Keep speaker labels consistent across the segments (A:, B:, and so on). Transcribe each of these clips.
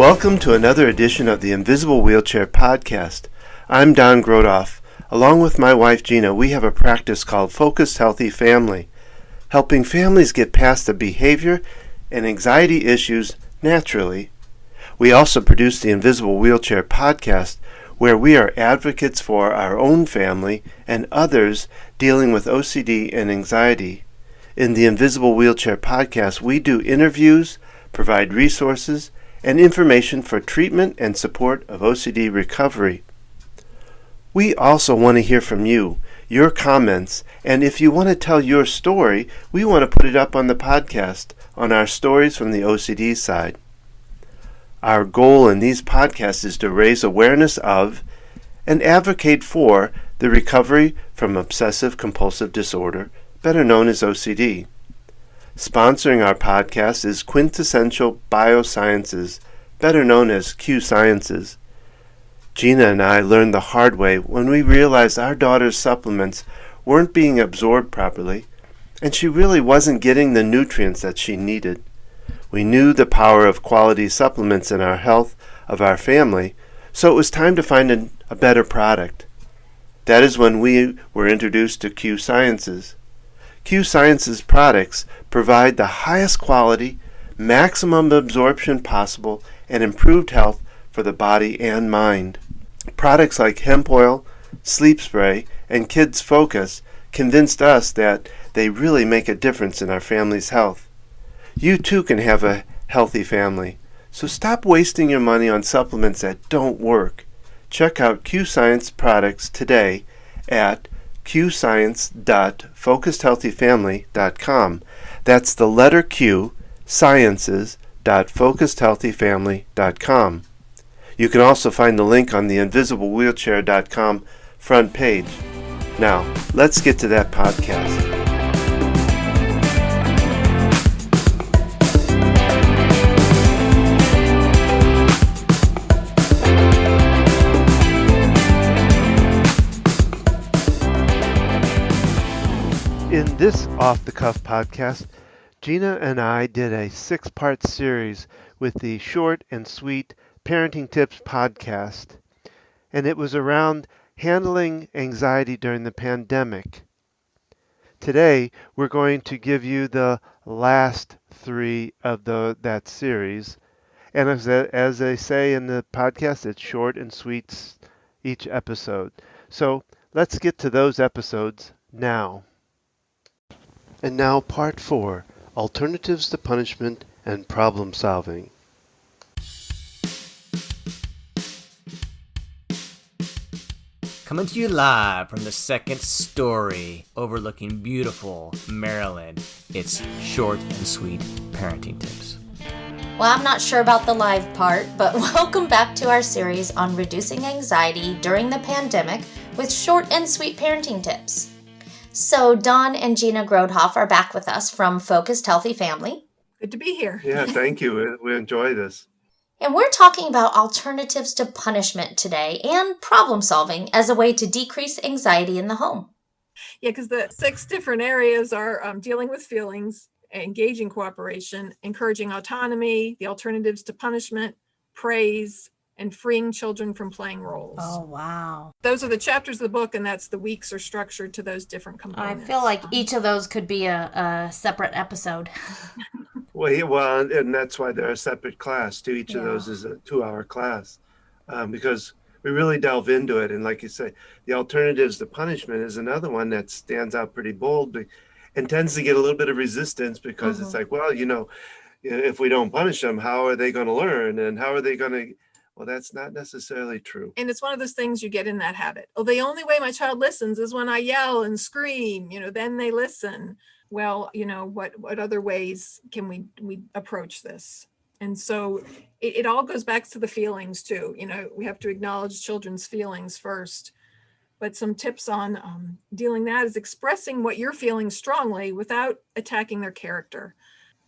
A: Welcome to another edition of the Invisible Wheelchair Podcast. I'm Don Grodoff. Along with my wife Gina, we have a practice called Focused Healthy Family, helping families get past the behavior and anxiety issues naturally. We also produce the Invisible Wheelchair Podcast, where we are advocates for our own family and others dealing with OCD and anxiety. In the Invisible Wheelchair Podcast, we do interviews, provide resources, and information for treatment and support of OCD recovery. We also want to hear from you, your comments, and if you want to tell your story, we want to put it up on the podcast on our Stories from the OCD side. Our goal in these podcasts is to raise awareness of and advocate for the recovery from obsessive-compulsive disorder, better known as OCD. Sponsoring our podcast is Quintessential Biosciences, better known as Q Sciences. Gina and I learned the hard way when we realized our daughter's supplements weren't being absorbed properly, and she really wasn't getting the nutrients that she needed. We knew the power of quality supplements in our health of our family, so it was time to find a better product. That is when we were introduced to Q Sciences. Q Sciences products provide the highest quality, maximum absorption possible, and improved health for the body and mind. Products like hemp oil, sleep spray, and Kids Focus convinced us that they really make a difference in our family's health. You too can have a healthy family, so stop wasting your money on supplements that don't work. Check out Q Science products today at qscience.focusedhealthyfamily.com. That's the letter Q, sciences.focusedhealthyfamily.com. You can also find the link on the invisiblewheelchair.com front page. Now, let's get to that podcast. In this off-the-cuff podcast, Gina and I did a 6-part series with the Short and Sweet Parenting Tips podcast, and it was around handling anxiety during the pandemic. Today, we're going to give you the last 3 of that series, and as they say in the podcast, it's short and sweet each episode. So let's get to those episodes now. And now part 4, Alternatives to Punishment and Problem Solving.
B: Coming to you live from the second story overlooking beautiful Maryland, it's Short and Sweet Parenting Tips.
C: Well, I'm not sure about the live part, but welcome back to our series on reducing anxiety during the pandemic with Short and Sweet Parenting Tips. So Don and Gina Grodoff are back with us from Focused Healthy Family.
D: Good to be here.
A: Yeah, thank you. We enjoy this.
C: And we're talking about alternatives to punishment today and problem solving as a way to decrease anxiety in the home.
D: Yeah, because the 6 different areas are dealing with feelings, engaging cooperation, encouraging autonomy, the alternatives to punishment, praise, and freeing children from playing roles.
C: Oh, wow.
D: Those are the chapters of the book, and that's the weeks are structured to those different components.
C: I feel like each of those could be a separate episode.
A: Well, and that's why they're a separate class too. Each of those is a 2-hour class because we really delve into it. And like you say, the alternatives to punishment is another one that stands out pretty bold and tends to get a little bit of resistance because it's like, well, if we don't punish them, how are they going to learn? And how are they going to... Well, that's not necessarily true.
D: And it's one of those things you get in that habit. Oh, the only way my child listens is when I yell and scream, then they listen. Well, what other ways can we approach this? And so it all goes back to the feelings too. We have to acknowledge children's feelings first. But some tips on dealing that is expressing what you're feeling strongly without attacking their character.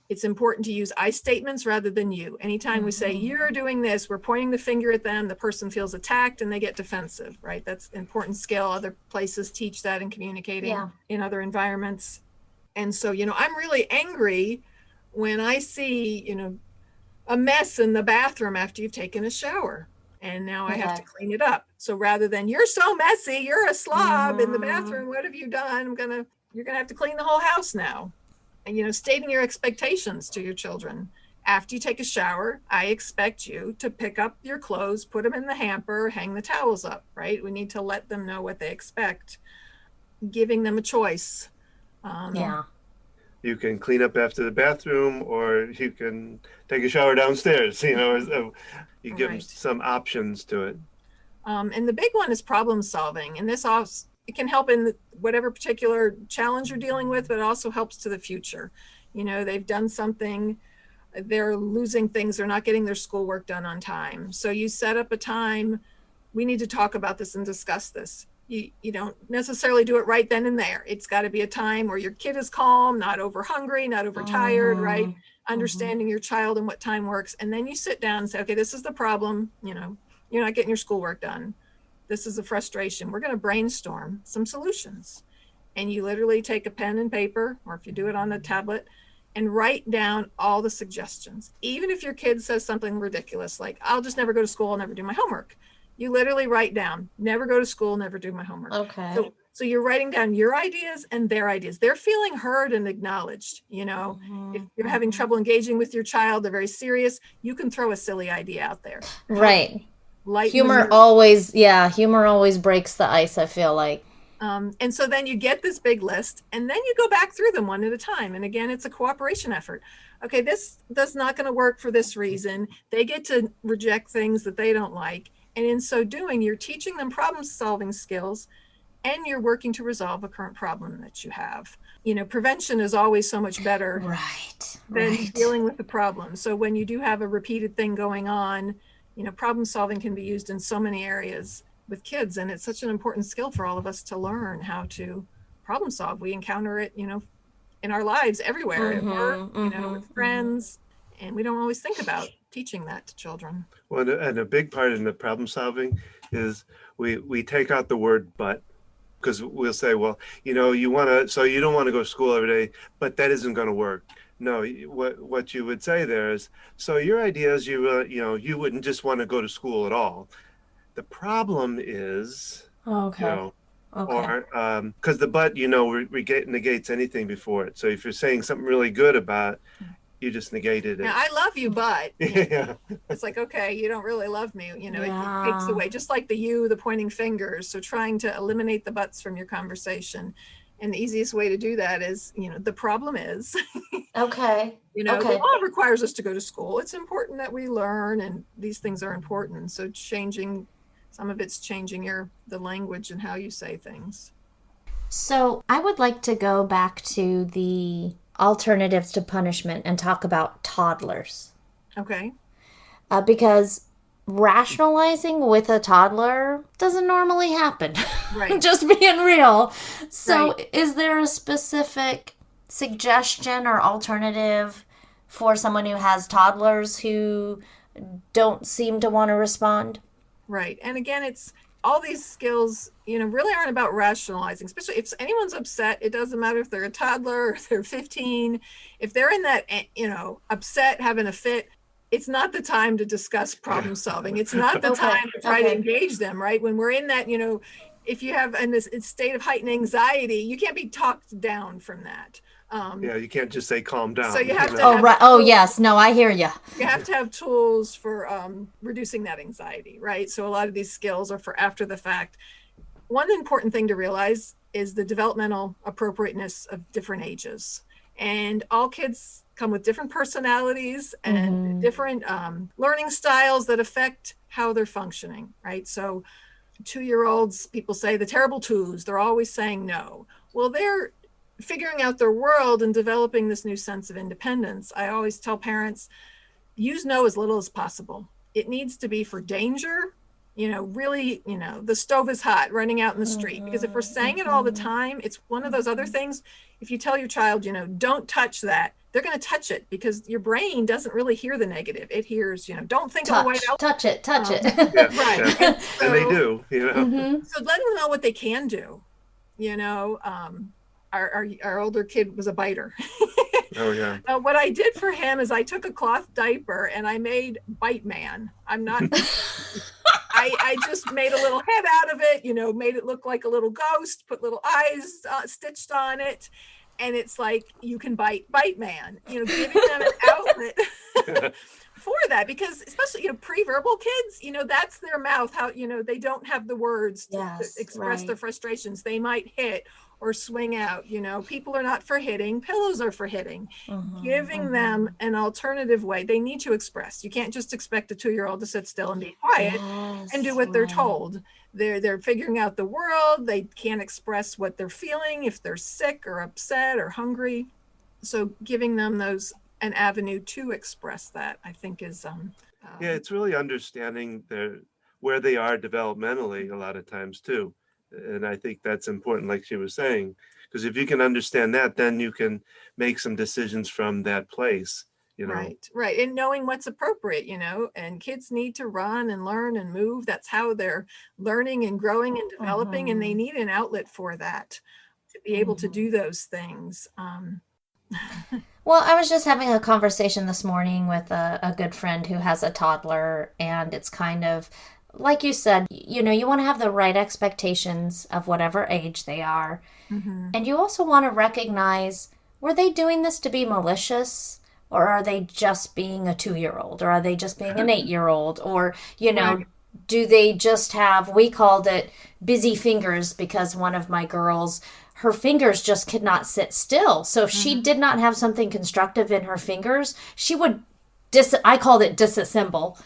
D: It's important to use I statements rather than you. Anytime we say, you're doing this, we're pointing the finger at them, the person feels attacked and they get defensive, right? That's an important skill. Other places teach that in communicating in other environments. And so, I'm really angry when I see, a mess in the bathroom after you've taken a shower. And now I have to clean it up. So rather than, you're so messy, you're a slob in the bathroom, what have you done? You're gonna have to clean the whole house now. And, stating your expectations to your children. After you take a shower, I expect you to pick up your clothes, put them in the hamper, hang the towels up, right? We need to let them know what they expect, giving them a choice.
A: You can clean up after the bathroom, or you can take a shower downstairs, you give them some options to it.
D: And the big one is problem solving. And this also, it can help in whatever particular challenge you're dealing with, but it also helps to the future. They've done something, they're losing things, they're not getting their schoolwork done on time. So you set up a time, we need to talk about this and discuss this. You don't necessarily do it right then and there. It's got to be a time where your kid is calm, not over hungry, not overtired, right? Understanding your child and what time works. And then you sit down and say, okay, this is the problem. You're not getting your schoolwork done. This is a frustration. We're going to brainstorm some solutions. And you literally take a pen and paper, or if you do it on a tablet, and write down all the suggestions. Even if your kid says something ridiculous, like, I'll just never go to school, I'll never do my homework. You literally write down, never go to school, never do my homework.
C: Okay.
D: So you're writing down your ideas and their ideas. They're feeling heard and acknowledged. If you're having trouble engaging with your child, they're very serious, you can throw a silly idea out there.
C: Right.
D: Humor
C: always breaks the ice, I feel like.
D: And so then you get this big list, and then you go back through them one at a time. And again, it's a cooperation effort. Okay, this is not going to work for this reason. They get to reject things that they don't like. And in so doing, you're teaching them problem solving skills, and you're working to resolve a current problem that you have. Prevention is always so much better than dealing with the problem. So when you do have a repeated thing going on, problem solving can be used in so many areas with kids. And it's such an important skill for all of us to learn how to problem solve. We encounter it, in our lives everywhere, at work, with friends, and we don't always think about teaching that to children.
A: Well, and a big part in the problem solving is we take out the word but, because we'll say, well, you don't want to go to school every day, but that isn't going to work. No, what you would say there is, so your idea is you wouldn't just want to go to school at all. The problem is, or because the but, negates anything before it. So if you're saying something really good about, you just negated it.
D: Now, I love you, but
A: yeah.
D: It's like, okay, you don't really love me. It takes away, just like the pointing fingers. So trying to eliminate the buts from your conversation. And the easiest way to do that is, the problem is,
C: okay.
D: The law requires us to go to school. It's important that we learn, and these things are important. So some of it's changing the language and how you say things.
C: So I would like to go back to the alternatives to punishment and talk about toddlers.
D: Okay.
C: Because rationalizing with a toddler doesn't normally happen.
D: Right.
C: Just being real. So Is there a specific suggestion or alternative for someone who has toddlers who don't seem to want to respond?
D: Right. And again, it's all these skills, really aren't about rationalizing, especially if anyone's upset. It doesn't matter if they're a toddler or if they're 15. If they're in that, upset, having a fit, it's not the time to discuss problem solving. It's not the time to try to engage them, right? When we're in that, if you have in this state of heightened anxiety, you can't be talked down from that.
A: You can't just say calm down.
D: So you have to.
C: Yes. No, I hear you.
D: You have to have tools for reducing that anxiety, right? So a lot of these skills are for after the fact. One important thing to realize is the developmental appropriateness of different ages. And all kids come with different personalities and different learning styles that affect how they're functioning, right? So 2-year-olds, people say the terrible twos, they're always saying no. Well, they're figuring out their world and developing this new sense of independence. I always tell parents, use no as little as possible. It needs to be for danger, really, the stove is hot, running out in the street. Because if we're saying it all the time, it's one of those other things. If you tell your child, don't touch that, they're going to touch it because your brain doesn't really hear the negative. It hears, don't think of the white elephant.
C: Touch it.
D: Right.
A: Yeah. And they do,
D: So let them know what they can do. Our older kid was a biter.
A: Oh, yeah.
D: What I did for him is I took a cloth diaper and I made Bite Man. I'm not, I just made a little head out of it, made it look like a little ghost, put little eyes stitched on it. And it's like, you can bite Man, giving them an outlet for that, because especially, pre-verbal kids, that's their mouth, how, they don't have the words to express their frustrations. They might hit or swing out, people are not for hitting, pillows are for hitting. Giving them an alternative way. They need to express. You can't just expect a 2-year-old to sit still and be quiet and do what they're told. They're figuring out the world. They can't express what they're feeling, if they're sick or upset or hungry. So giving them an avenue to express that, I think is
A: yeah, it's really understanding where they are developmentally a lot of times too. And I think that's important, like she was saying, because if you can understand that, then you can make some decisions from that place.
D: Right. And knowing what's appropriate, and kids need to run and learn and move. That's how they're learning and growing and developing. And they need an outlet for that, to be able to do those things.
C: Well, I was just having a conversation this morning with a good friend who has a toddler, and it's kind of like you said, you want to have the right expectations of whatever age they are. And you also want to recognize, were they doing this to be malicious? Or are they just being a 2-year-old? Or are they just being an 8-year-old? Or, do they just have, we called it busy fingers, because one of my girls, her fingers just could not sit still. So if she did not have something constructive in her fingers, she would, I called it disassemble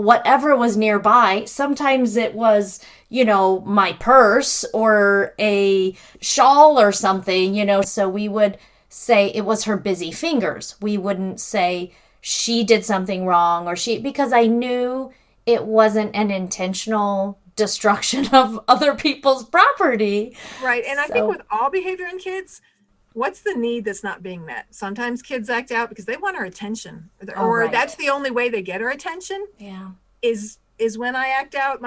C: whatever was nearby. Sometimes it was, my purse or a shawl or something, so we would say it was her busy fingers. We wouldn't say she did something wrong because I knew it wasn't an intentional destruction of other people's property.
D: Right. And I think with all behavior in kids, what's the need that's not being met? Sometimes kids act out because they want our attention, or that's the only way they get our attention.
C: Yeah.
D: Is when I act out,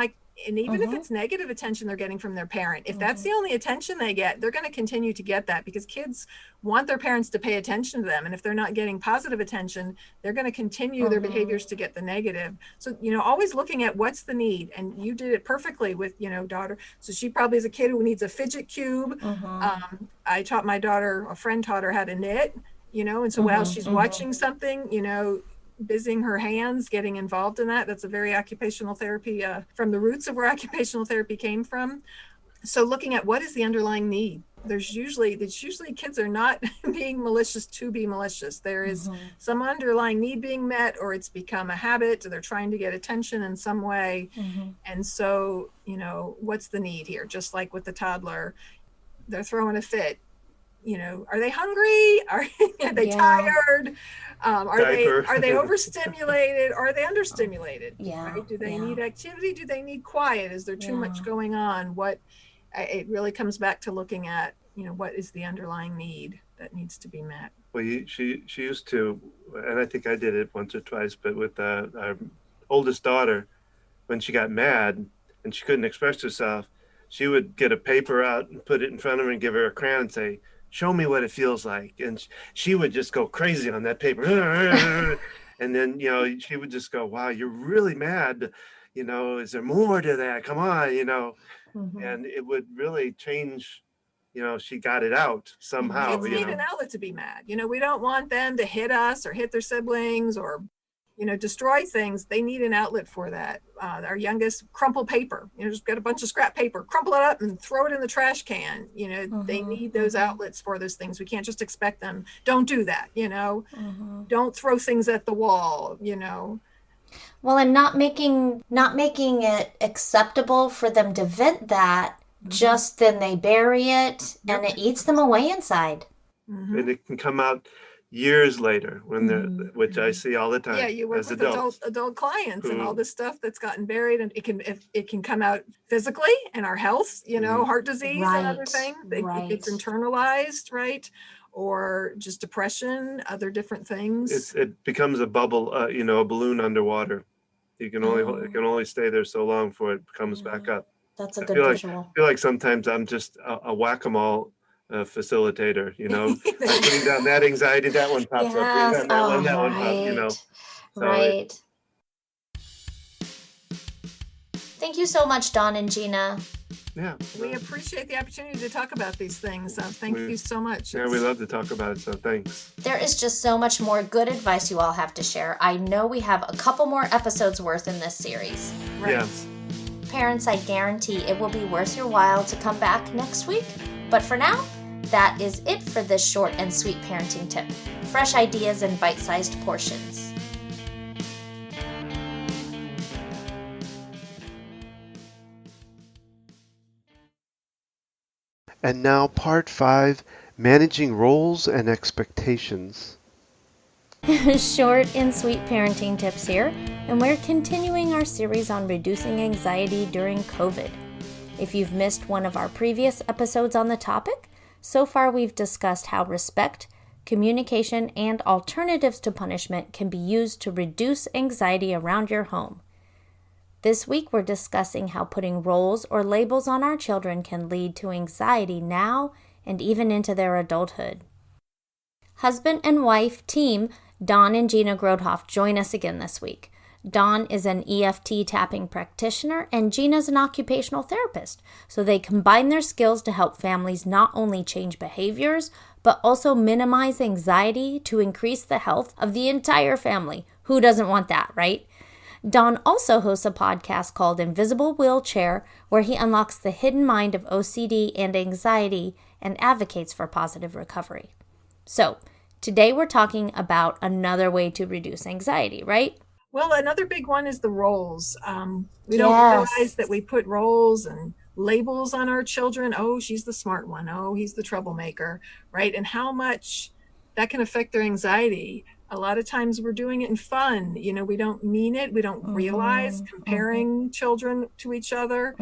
D: and even if it's negative attention they're getting from their parent, if that's the only attention they get, they're going to continue to get that, because kids want their parents to pay attention to them. And if they're not getting positive attention, they're going to continue their behaviors to get the negative. So, always looking at what's the need. And you did it perfectly with, daughter. So she probably is a kid who needs a fidget cube. I taught my daughter, a friend taught her how to knit, and so while she's watching something, busying her hands, getting involved in that. That's a very occupational therapy, from the roots of where occupational therapy came from. So looking at what is the underlying need. It's usually kids are not being malicious to be malicious. There is some underlying need being met, or it's become a habit, or they're trying to get attention in some way. And so, what's the need here? Just like with the toddler, they're throwing a fit. Are they hungry? Are they tired? Are they overstimulated? Or are they understimulated? Right? Do they need activity? Do they need quiet? Is there too much going on? It really comes back to looking at, what is the underlying need that needs to be met?
A: Well, she used to, and I think I did it once or twice, but with our oldest daughter, when she got mad and she couldn't express herself, she would get a paper out and put it in front of her and give her a crayon and say, "Show me what it feels like." And she would just go crazy on that paper. And then, she would just go, "Wow, you're really mad. Is there more to that? Come on, And it would really change, she got it out somehow.
D: Kids need an outlet to be mad. We don't want them to hit us or hit their siblings or, destroy things. They need an outlet for that. Our youngest, crumple paper, just get a bunch of scrap paper, crumple it up and throw it in the trash can. They need those outlets for those things. We can't just expect them. Don't do that. Don't throw things at the wall,
C: Well, and not making it acceptable for them to vent that, just then they bury it and it eats them away inside.
A: And it can come out years later when which I see all the time.
D: Yeah, you work with adult clients and all this stuff that's gotten buried, and it can come out physically in our health, heart disease and other things. It's internalized, right? Or just depression, other different things.
A: It becomes a bubble, a balloon underwater. It can only stay there so long before it comes back up.
C: That's a good visual.
A: I feel like sometimes I'm just a whack-a-mole facilitator, I'm putting down that anxiety, that one pops up, bring
C: Yes.
A: down that one pops, So
C: Right. Thank you so much, Dawn and Gina.
A: Yeah.
D: We appreciate the opportunity to talk about these things. Thank you so much.
A: Yeah, we love to talk about it, so thanks.
C: There is just so much more good advice you all have to share. I know we have a couple more episodes worth in this series.
D: Right.
A: Yes.
C: Parents, I guarantee it will be worth your while to come back next week. But for now, that is it for this short and sweet parenting tip. Fresh ideas in bite-sized portions.
A: And now part 5, managing roles and expectations.
C: Short and sweet parenting tips here, and we're continuing our series on reducing anxiety during COVID. If you've missed one of our previous episodes on the topic, so far we've discussed how respect, communication, and alternatives to punishment can be used to reduce anxiety around your home. This week we're discussing how putting roles or labels on our children can lead to anxiety now and even into their adulthood. Husband and wife team Dawn and Gina Grodhoff join us again this week. Dawn is an EFT tapping practitioner and Gina's an occupational therapist, so they combine their skills to help families not only change behaviors, but also minimize anxiety to increase the health of the entire family. Who doesn't want that, right? Dawn also hosts a podcast called Invisible Wheelchair, where he unlocks the hidden mind of OCD and anxiety and advocates for positive recovery. So, today we're talking about another way to reduce anxiety, right?
D: Well, another big one is the roles. We don't realize that we put roles and labels on our children. Oh, she's the smart one. Oh, he's the troublemaker, right? And how much that can affect their anxiety. A lot of times we're doing it in fun. We don't mean it. We don't realize comparing children to each other.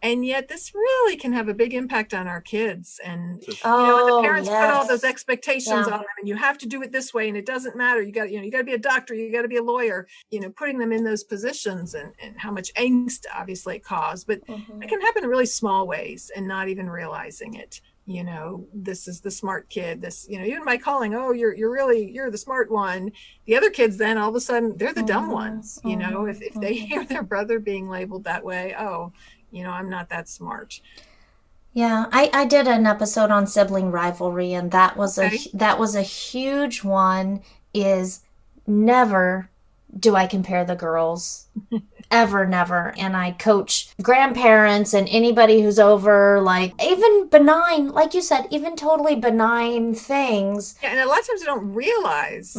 D: And yet this really can have a big impact on our kids. And, the parents put all those expectations on them, and you have to do it this way. And it doesn't matter. You got to be a doctor. You got to be a lawyer, putting them in those positions and how much angst obviously it caused. But it can happen in really small ways and not even realizing it. This is the smart kid, this, even by calling, oh, you're the smart one. The other kids, then all of a sudden they're the dumb ones. If they hear their brother being labeled that way, oh, I'm not that smart.
C: Yeah, I did an episode on sibling rivalry, and that was a huge one. Is never do I compare the girls. Ever, never. And I coach grandparents and anybody who's over, like, even benign, like you said, even totally benign things.
D: Yeah, and a lot of times you don't realize,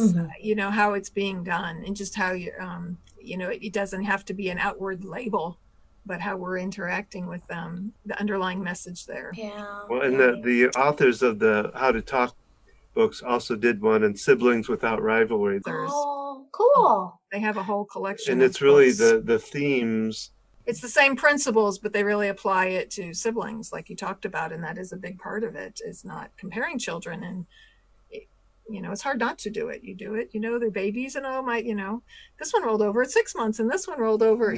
D: how it's being done, and just how it doesn't have to be an outward label, but how we're interacting with them, the underlying message there.
C: Yeah.
A: Well, and the authors of the How to Talk books also did one on siblings without rivalry.
C: Oh, cool.
D: They have a whole collection.
A: And it's really the themes. It's
D: the same principles, but they really apply it to siblings, like you talked about. And that is a big part of it, is not comparing children. And, it's hard not to do it. You do it, they're babies, and this one rolled over at 6 months and this one rolled over,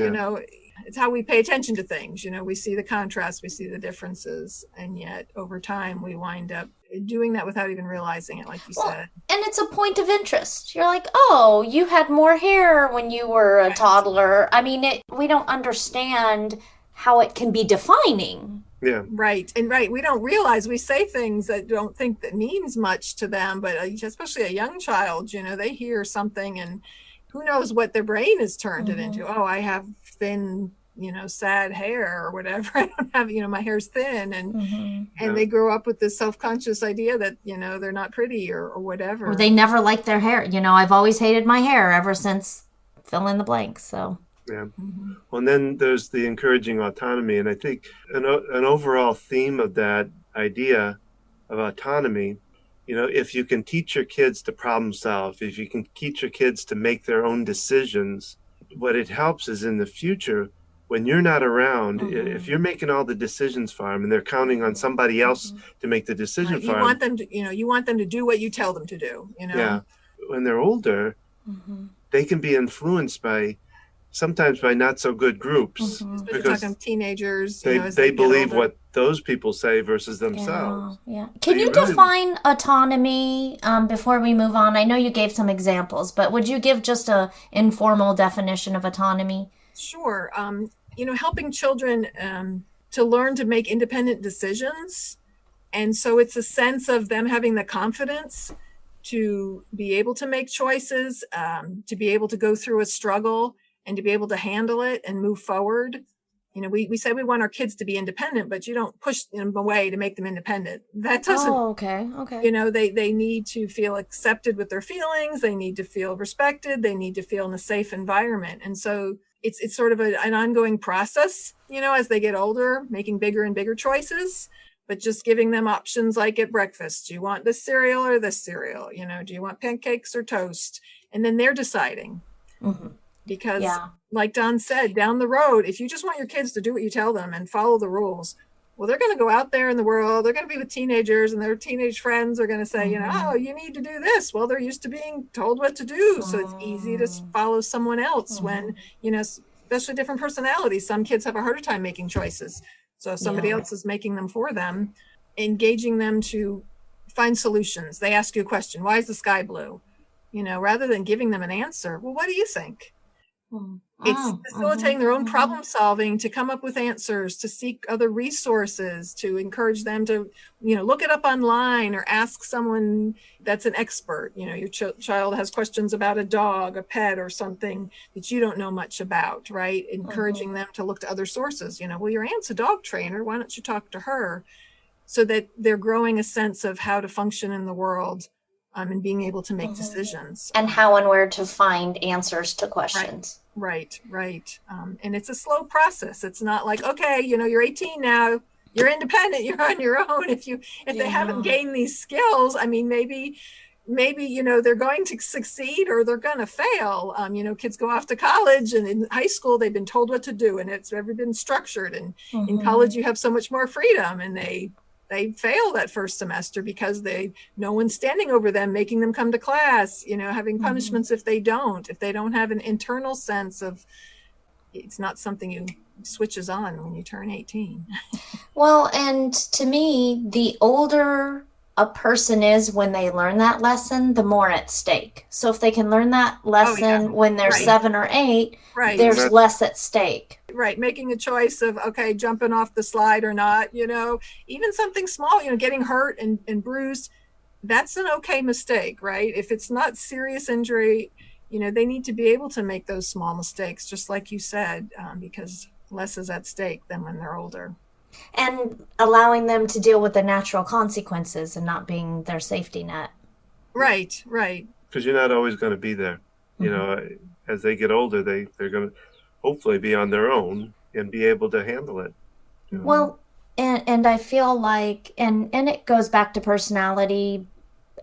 D: it's how we pay attention to things. We see the contrast, we see the differences. And yet over time we wind up doing that without even realizing it, like you said.
C: And it's a point of interest. You're like, oh, you had more hair when you were a toddler. I mean, we don't understand how it can be defining.
A: Yeah.
D: Right. And we don't realize we say things that don't think that means much to them, but especially a young child, they hear something and who knows what their brain has turned it into. Oh, I have thin, sad hair or whatever. I don't have, my hair's thin. And they grow up with this self-conscious idea that, they're not pretty or whatever.
C: Or they never liked their hair. I've always hated my hair ever since fill in the blank. So.
A: Yeah. Well, and then there's the encouraging autonomy. And I think an overall theme of that idea of autonomy, if you can teach your kids to problem solve, if you can teach your kids to make their own decisions, what it helps is in the future, when you're not around, if you're making all the decisions for them and they're counting on somebody else to make the decision for them.
D: You want them to do what you tell them to do,
A: Yeah. When they're older, they can be influenced by sometimes by not so good groups,
D: Especially
A: because
D: talking teenagers, as
A: they
D: get
A: believe
D: older.
A: what those people say versus themselves.
C: Yeah. Can
A: So
C: you
A: really-
C: define autonomy before we move on? I know you gave some examples, but would you give just a informal definition of autonomy?
D: Sure. Helping children to learn to make independent decisions. And so it's a sense of them having the confidence to be able to make choices, to be able to go through a struggle and to be able to handle it and move forward. We say we want our kids to be independent, but you don't push them away to make them independent. That doesn't,
C: okay.
D: they need to feel accepted with their feelings. They need to feel respected. They need to feel in a safe environment. And so it's sort of an ongoing process, as they get older, making bigger and bigger choices, but just giving them options like at breakfast. Do you want this cereal or this cereal? Do you want pancakes or toast? And then they're deciding. Because like Don said, down the road, if you just want your kids to do what you tell them and follow the rules, well, they're going to go out there in the world. They're going to be with teenagers, and their teenage friends are going to say, oh, you need to do this. Well, they're used to being told what to do. So it's easy to follow someone else when, especially different personalities. Some kids have a harder time making choices. So somebody else is making them for them, engaging them to find solutions. They ask you a question. Why is the sky blue? Rather than giving them an answer. Well, what do you think? It's facilitating their own problem solving, to come up with answers, to seek other resources, to encourage them to, look it up online or ask someone that's an expert. Your child has questions about a dog, a pet, or something that you don't know much about, right? Encouraging them to look to other sources. Well, your aunt's a dog trainer. Why don't you talk to her? So that they're growing a sense of how to function in the world. And being able to make decisions.
C: And how and where to find answers to questions.
D: Right. And it's a slow process. It's not like, okay, you're 18 now, you're independent, you're on your own. If they haven't gained these skills, maybe, they're going to succeed or they're going to fail. Kids go off to college, and in high school, they've been told what to do, and it's ever been structured. And in college, you have so much more freedom, and they fail that first semester because no one's standing over them, making them come to class, having punishments if they don't have an internal sense of, it's not something you switches on when you turn 18.
C: Well, and to me, the older a person is when they learn that lesson, the more at stake. So if they can learn that lesson when they're 7 or 8, there's less at stake.
D: Right. Making a choice of, okay, jumping off the slide or not, even something small, getting hurt and bruised, that's an okay mistake, right? If it's not serious injury, they need to be able to make those small mistakes, just like you said, because less is at stake than when they're older.
C: And allowing them to deal with the natural consequences and not being their safety net.
D: Right.
A: Because you're not always going to be there. As they get older, they're going to hopefully be on their own and be able to handle it.
C: Well, and I feel like, and it goes back to personality,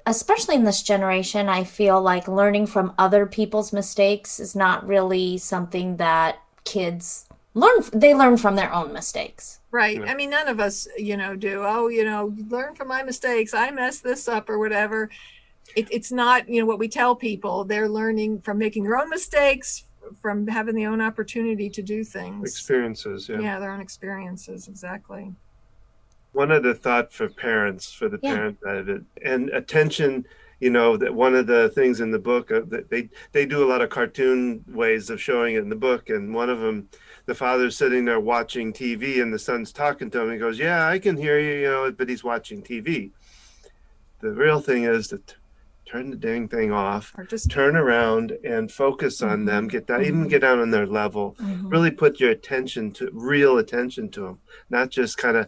C: especially in this generation, I feel like learning from other people's mistakes is not really something that kids learn. They learn from their own mistakes.
D: Right. Yeah. None of us, do, learn from my mistakes. I messed this up or whatever. It's not, what we tell people. They're learning from making their own mistakes, from having their own opportunity to do things.
A: Experiences,
D: Yeah, their own experiences, exactly.
A: One other thought for parents, for the parent side of it, and attention, that one of the things in the book, that they do a lot of cartoon ways of showing it in the book, and one of them, the father's sitting there watching TV and the son's talking to him. He goes, yeah, I can hear you, but he's watching TV. The real thing is to turn the dang thing off, or just turn around and focus on them, get down, even get down on their level, really put your real attention to them, not just kind of,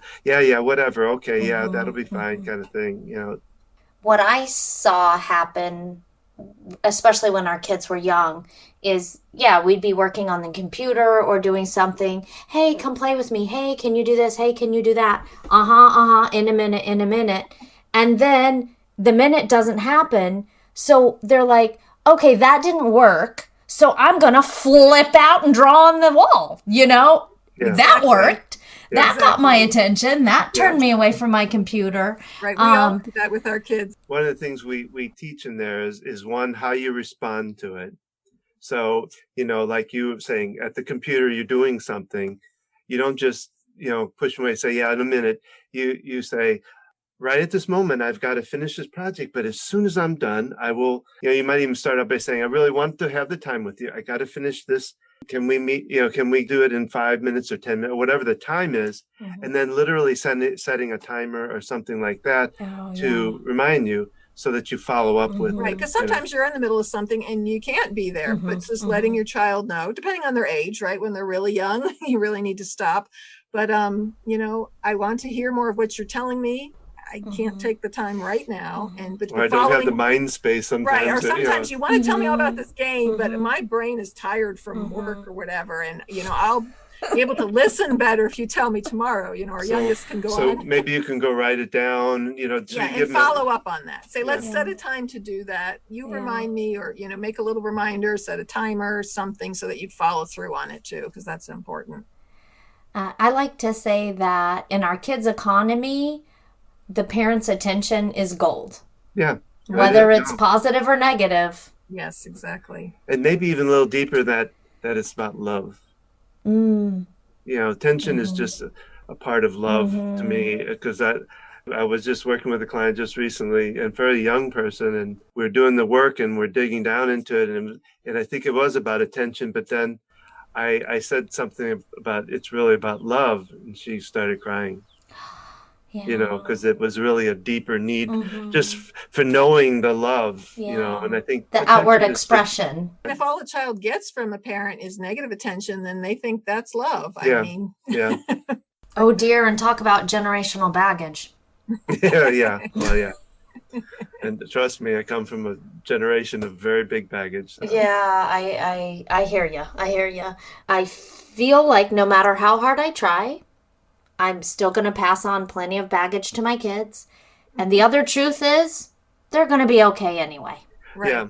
A: whatever. Okay. Yeah, that'll be fine kind of thing,
C: What I saw happen, especially when our kids were young, is, we'd be working on the computer or doing something. Hey, come play with me. Hey, can you do this? Hey, can you do that? In a minute. And then the minute doesn't happen. So they're like, okay, that didn't work. So I'm going to flip out and draw on the wall. That worked. That got my attention. That turned me away from my computer.
D: Right. We all do that with our kids.
A: One of the things we teach in there is one, how you respond to it. So, like you were saying, at the computer, you're doing something. You don't just, push away, say, yeah, in a minute. You say, right at this moment, I've got to finish this project. But as soon as I'm done, I will, you might even start out by saying, I really want to have the time with you. I got to finish this. Can we meet, can we do it in 5 minutes or 10 minutes, or whatever the time is? And then literally setting a timer or something like that to remind you so that you follow up with.
D: Right, because sometimes you're in the middle of something and you can't be there, but just letting your child know, depending on their age, right? When they're really young, you really need to stop. But, I want to hear more of what you're telling me. I can't take the time right now.
A: Or I don't have the mind space sometimes.
D: Right, or sometimes you want to tell me all about this game, but my brain is tired from work or whatever. And, I'll be able to listen better if you tell me tomorrow, our youngest can go on.
A: So maybe you can go write it down,
D: and follow up on that. Say, let's set a time to do that. You remind me, or, make a little reminder, set a timer or something so that you follow through on it too, because that's important.
C: I like to say that in our kids' economy, the parent's attention is gold.
A: Yeah.
C: Whether it's positive or negative.
D: Yes, exactly.
A: And maybe even a little deeper that it's about love. Attention is just a part of love to me, because I was just working with a client just recently, and for a young person, and we're doing the work and we're digging down into it. And I think it was about attention, but then I said something about it's really about love, and she started crying. Because it was really a deeper need just for knowing the love, and I think
C: the outward expression.
D: And if all a child gets from a parent is negative attention, then they think that's love.
A: Yeah.
C: Oh dear, and talk about generational baggage.
A: Yeah. Well, yeah. And trust me, I come from a generation of very big baggage. So.
C: Yeah, I hear you. I feel like no matter how hard I try, I'm still going to pass on plenty of baggage to my kids. And the other truth is, they're going to be okay anyway.
D: Right.
A: Yeah.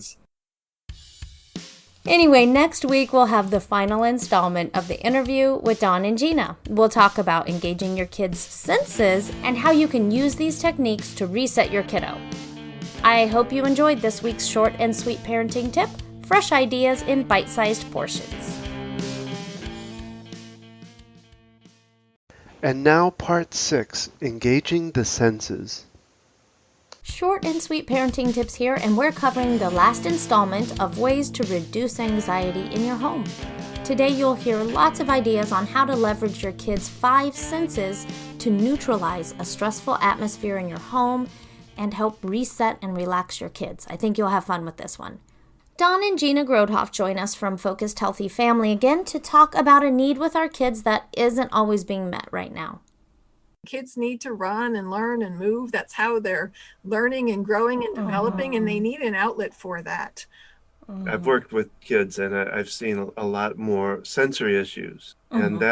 C: Anyway, next week we'll have the final installment of the interview with Dawn and Gina. We'll talk about engaging your kids' senses and how you can use these techniques to reset your kiddo. I hope you enjoyed this week's short and sweet parenting tip, fresh ideas in bite-sized portions.
A: And now part 6, engaging the senses.
C: Short and sweet parenting tips here, and we're covering the last installment of ways to reduce anxiety in your home. Today you'll hear lots of ideas on how to leverage your kids' 5 senses to neutralize a stressful atmosphere in your home and help reset and relax your kids. I think you'll have fun with this one. Dawn and Gina Grodhoff join us from Focused Healthy Family again to talk about a need with our kids that isn't always being met right now.
D: Kids need to run and learn and move. That's how they're learning and growing and developing, and they need an outlet for that.
A: I've worked with kids, and I've seen a lot more sensory issues. And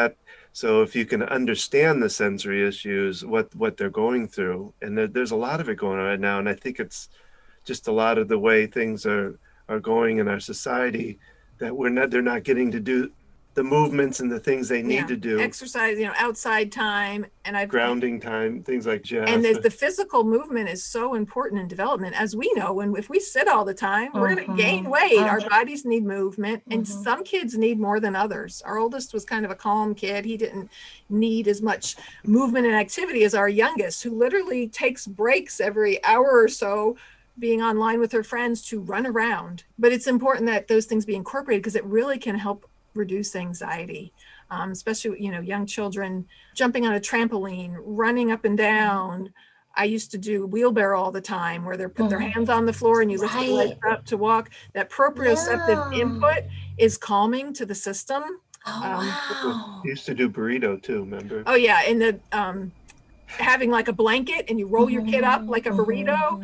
A: so if you can understand the sensory issues, what they're going through, and there's a lot of it going on right now, and I think it's just a lot of the way things are going in our society, that they're not getting to do the movements and the things they need to do.
D: Exercise, outside time, and
A: grounding time, things like jazz.
D: And the physical movement is so important in development. As we know, if we sit all the time, we're going to gain weight. Our bodies need movement, and some kids need more than others. Our oldest was kind of a calm kid. He didn't need as much movement and activity as our youngest, who literally takes breaks every hour or so, being online with her friends to run around. But it's important that those things be incorporated, because it really can help reduce anxiety, especially, young children jumping on a trampoline, running up and down. I used to do wheelbarrow all the time, where they put their hands on the floor and you lift their legs up to walk. That proprioceptive input is calming to the system.
A: Used to do burrito too, remember?
D: Oh yeah, and the having like a blanket and you roll your kid up like a burrito.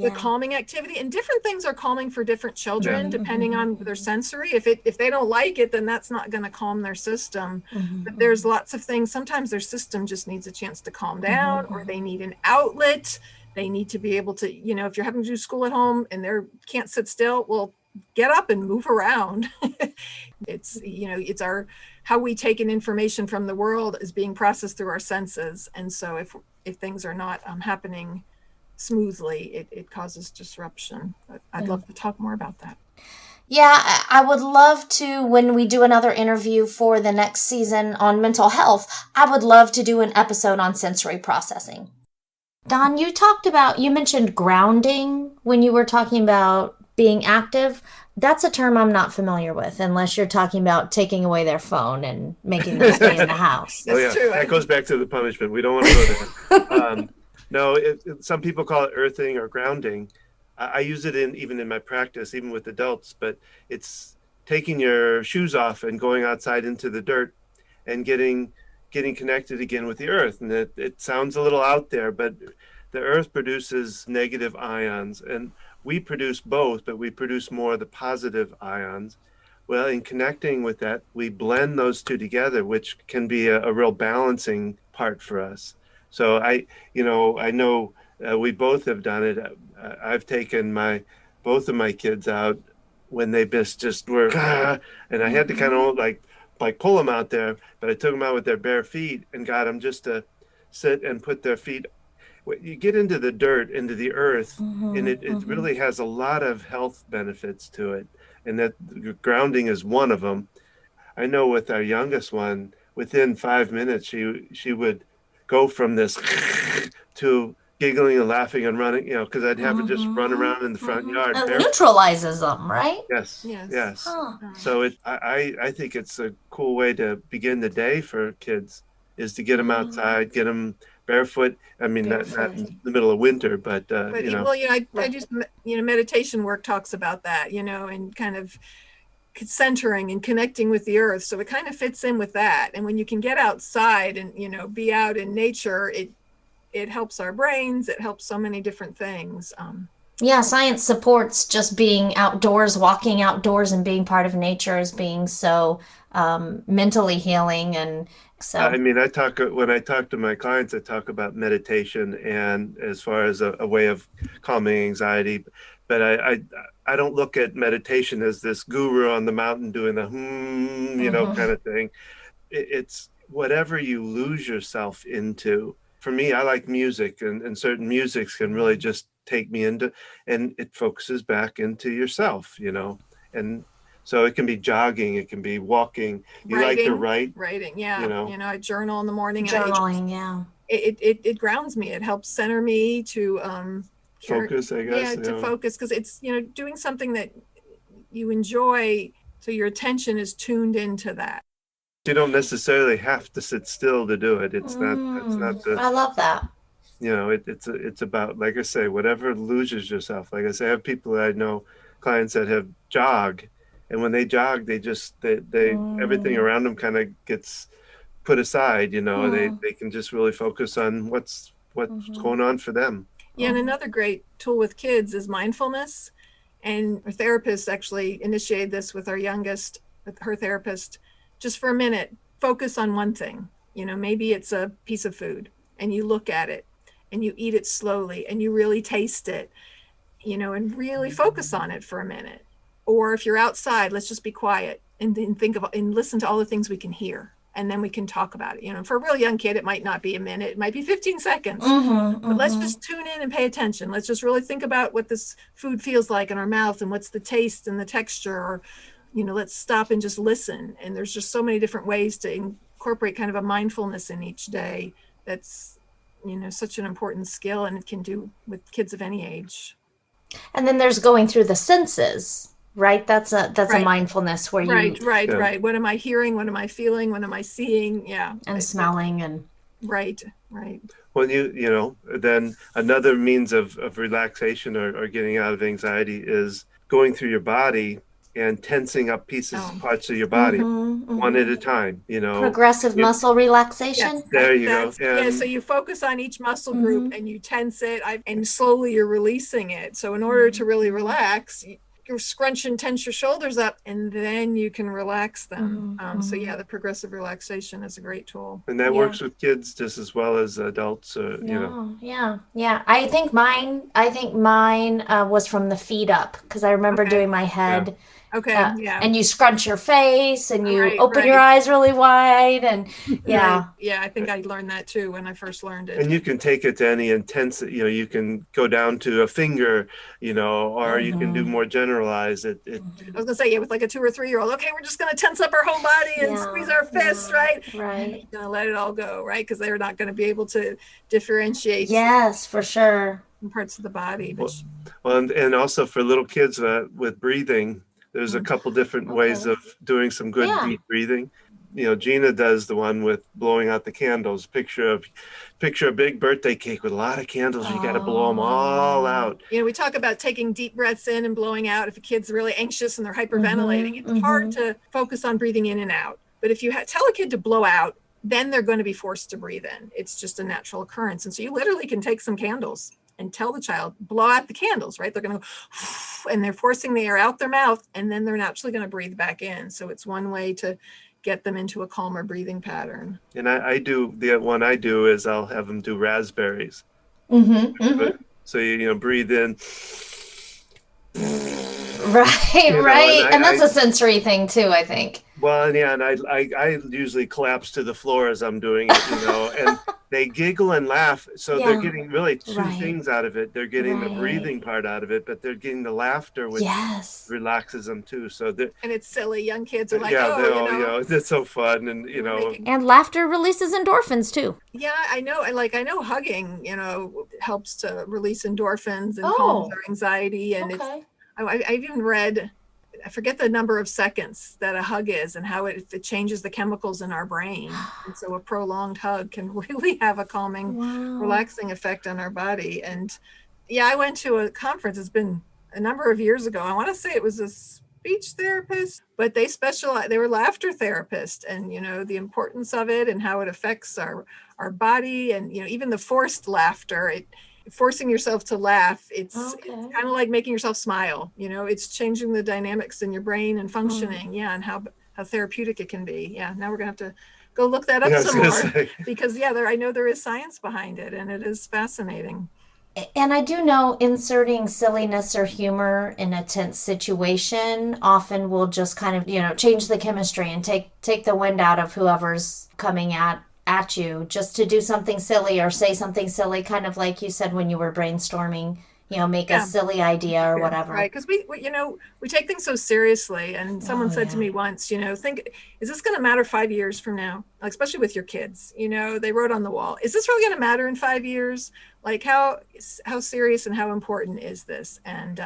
D: The calming activity, and different things are calming for different children depending on their sensory. If they don't like it, then that's not going to calm their system. But there's lots of things. Sometimes their system just needs a chance to calm down, or they need an outlet. They need to be able to, if you're having to do school at home and they can't sit still, well, get up and move around. It's how we take in information from the world is being processed through our senses. And so if things are not happening smoothly, it causes disruption. But I'd love to talk more about that.
C: Yeah, I would love to, when we do another interview for the next season on mental health, I would love to do an episode on sensory processing. Don, you mentioned grounding when you were talking about being active. That's a term I'm not familiar with, unless you're talking about taking away their phone and making them stay in the house.
D: That's true.
A: That goes back to the punishment. We don't want to go there. No, some people call it earthing or grounding. I use it even in my practice, even with adults, but it's taking your shoes off and going outside into the dirt and getting connected again with the earth. And it sounds a little out there, but the earth produces negative ions, and we produce both, but we produce more of the positive ions. Well, in connecting with that, we blend those two together, which can be a real balancing part for us. So I know we both have done it. I've taken both of my kids out when they just were, and I had to kind of like pull them out there, but I took them out with their bare feet and got them just to sit and put their feet. You get into the dirt, into the earth, and it really has a lot of health benefits to it. And that grounding is one of them. I know with our youngest one, within 5 minutes, she would go from this to giggling and laughing and running, because I'd have her just run around in the front yard.
C: It neutralizes them, right?
A: Yes. Huh. So I think it's a cool way to begin the day for kids, is to get them outside, get them barefoot. I mean, not in the middle of winter, but
D: I just, meditation work talks about that, and kind of centering and connecting with the earth. So it kind of fits in with that. And when you can get outside and, be out in nature, it helps our brains. It helps so many different things.
C: Yeah, science supports just being outdoors, walking outdoors and being part of nature as being so mentally healing. And so,
A: I mean, when I talk to my clients, I talk about meditation and as far as a way of calming anxiety. But I don't look at meditation as this guru on the mountain doing the kind of thing. It's whatever you lose yourself into. For me, I like music, and certain musics can really just take me into, and it focuses back into yourself, and so it can be jogging, it can be walking. You like to write?
D: Writing, yeah. I journal in the morning.
C: Journaling, yeah.
D: It grounds me. It helps center me to
A: focus, I guess.
D: Yeah, to focus, because it's, doing something that you enjoy, so your attention is tuned into that.
A: You don't necessarily have to sit still to do it. It's not
C: I love that.
A: It's about, like I say, whatever loses yourself. Like I say, I have people that I know, clients that have jog, and when they jog, they everything around them kind of gets put aside. They can just really focus on what's going on for them.
D: Yeah, and another great tool with kids is mindfulness. And our therapist actually initiated this with our youngest, with her therapist. Just for a minute, focus on one thing. Maybe it's a piece of food, and you look at it and you eat it slowly and you really taste it, and really focus on it for a minute. Or if you're outside, let's just be quiet and then and listen to all the things we can hear. And then we can talk about it. For a real young kid, it might not be a minute, it might be 15 seconds. But let's just tune in and pay attention. Let's just really think about what this food feels like in our mouth, and what's the taste and the texture. Or, let's stop and just listen. And there's just so many different ways to incorporate kind of a mindfulness in each day. That's, such an important skill, and it can do with kids of any age.
C: And then there's going through the senses. Right, that's a mindfulness where you
D: right. What am I hearing? What am I feeling? What am I seeing? Yeah,
C: and smelling and
D: right.
A: Well, then another means of relaxation or getting out of anxiety is going through your body and tensing up parts of your body one at a time.
C: Progressive muscle relaxation.
D: Yes,
A: there you go.
D: Yeah, so you focus on each muscle group and you tense it, and slowly you're releasing it. So in order to really relax, you scrunch and tense your shoulders up, and then you can relax them. So the progressive relaxation is a great tool.
A: And that works with kids just as well as adults.
C: Yeah. I think mine was from the feet up, because I remember doing my head
D: Okay. Yeah.
C: And you scrunch your face and you
D: Right,
C: open your eyes really wide. And yeah.
D: Right. Yeah, I think I learned that too when I first learned it.
A: And you can take it to any intensity, you can go down to a finger, or you can do more generalized.
D: I was gonna say, with like a 2 or 3 year old, okay, we're just gonna tense up our whole body and squeeze our fists, right?
C: Right.
D: Gonna let it all go, right? Because they're not gonna be able to differentiate.
C: Yes, for sure.
D: Parts of the body.
A: Well, and also for little kids with breathing, there's a couple different ways of doing some good deep breathing. Gina does the one with blowing out the candles. Picture a big birthday cake with a lot of candles. You got to blow them all out.
D: We talk about taking deep breaths in and blowing out. If a kid's really anxious and they're hyperventilating, it's hard to focus on breathing in and out. But if you tell a kid to blow out, then they're going to be forced to breathe in. It's just a natural occurrence. And so you literally can take some candles and tell the child, blow out the candles, right? They're going to go, and they're forcing the air out their mouth, and then they're naturally going to breathe back in. So it's one way to get them into a calmer breathing pattern.
A: And the one I do is I'll have them do raspberries. So you breathe in.
C: Right. And that's a sensory thing too, I think.
A: Well, yeah, and I usually collapse to the floor as I'm doing it, and they giggle and laugh. So they're getting really two things out of it. They're getting the breathing part out of it, but they're getting the laughter, which relaxes them too. So and
D: it's silly. Young kids are like,
A: that's so fun, and
C: and laughter releases endorphins too.
D: Yeah, I know. I know hugging, helps to release endorphins and calms their anxiety, and I've even read, I forget the number of seconds that a hug is and how it changes the chemicals in our brain. And so a prolonged hug can really have a calming, relaxing effect on our body. And I went to a conference, it's been a number of years ago. I want to say it was a speech therapist, but they were laughter therapists, and, the importance of it and how it affects our body, and, even the forced laughter, forcing yourself to laugh, it's kind of like making yourself smile. It's changing the dynamics in your brain and functioning, and how therapeutic it can be. Now we're gonna have to go look that up some more because I know there is science behind it, and it is fascinating.
C: And I do know inserting silliness or humor in a tense situation often will just kind of change the chemistry and take the wind out of whoever's coming at you, just to do something silly or say something silly, kind of like you said when you were brainstorming, make a silly idea or whatever.
D: Right, because we take things so seriously. And someone said to me once, think, is this going to matter 5 years from now? Like, especially with your kids, they wrote on the wall, is this really going to matter in 5 years? Like, how serious and how important is this? And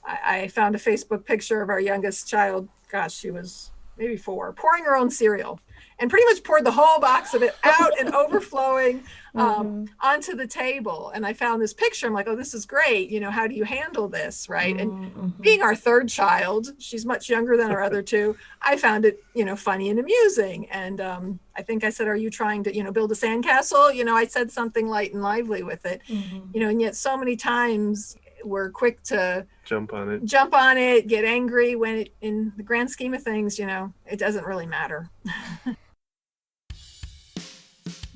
D: I found a Facebook picture of our youngest child. Gosh, she was maybe 4, pouring her own cereal. And pretty much poured the whole box of it out and overflowing onto the table. And I found this picture. I'm like, oh, this is great. How do you handle this? Right. And being our third child, she's much younger than our other two, I found it, funny and amusing. And I think I said, are you trying to, build a sandcastle? I said something light and lively with it, and yet so many times we're quick to jump on it, get angry when in the grand scheme of things, it doesn't really matter.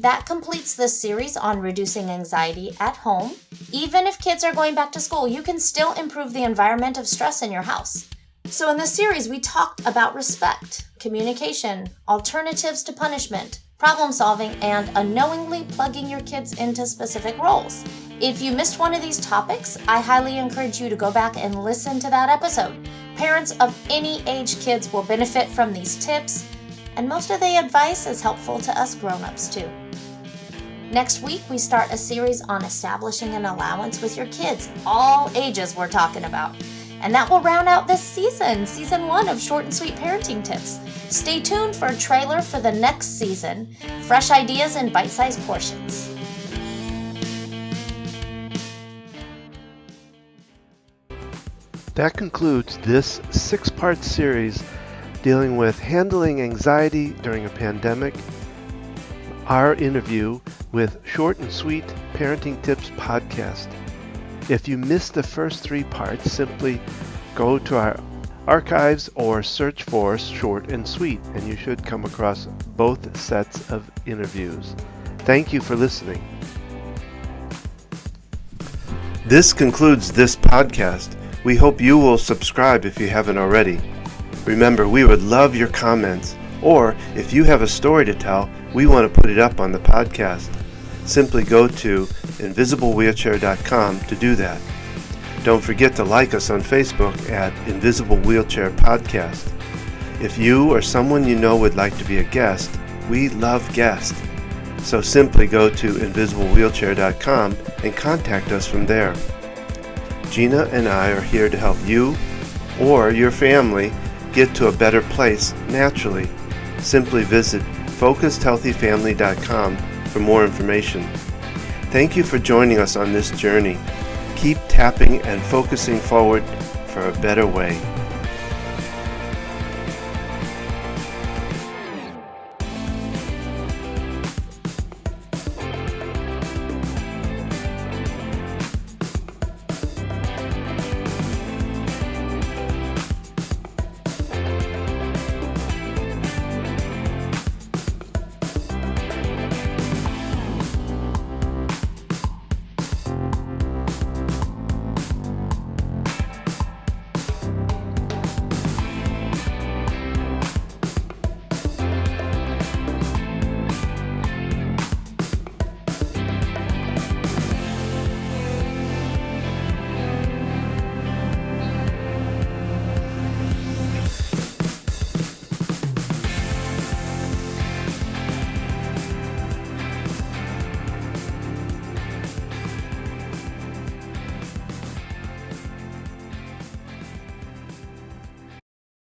C: That completes this series on reducing anxiety at home. Even if kids are going back to school, you can still improve the environment of stress in your house. So in this series, we talked about respect, communication, alternatives to punishment, problem solving, and unknowingly plugging your kids into specific roles. If you missed one of these topics, I highly encourage you to go back and listen to that episode. Parents of any age kids will benefit from these tips, and most of the advice is helpful to us grown-ups too. Next week, we start a series on establishing an allowance with your kids, all ages we're talking about. And that will round out this season 1 of Short and Sweet Parenting Tips. Stay tuned for a trailer for the next season, fresh ideas in bite-sized portions.
A: That concludes this 6-part series dealing with handling anxiety during a pandemic, our interview with Short and Sweet Parenting Tips podcast. If you missed the first 3 parts, simply go to our archives or search for Short and Sweet, and you should come across both sets of interviews. Thank you for listening. This concludes this podcast. We hope you will subscribe if you haven't already. Remember, we would love your comments, or if you have a story to tell, we want to put it up on the podcast. Simply go to invisiblewheelchair.com to do that. Don't forget to like us on Facebook at Invisible Wheelchair Podcast. If you or someone you know would like to be a guest, we love guests. So simply go to invisiblewheelchair.com and contact us from there. Gina and I are here to help you or your family get to a better place naturally. Simply visit focusedhealthyfamily.com for more information. Thank you for joining us on this journey. Keep tapping and focusing forward for a better way.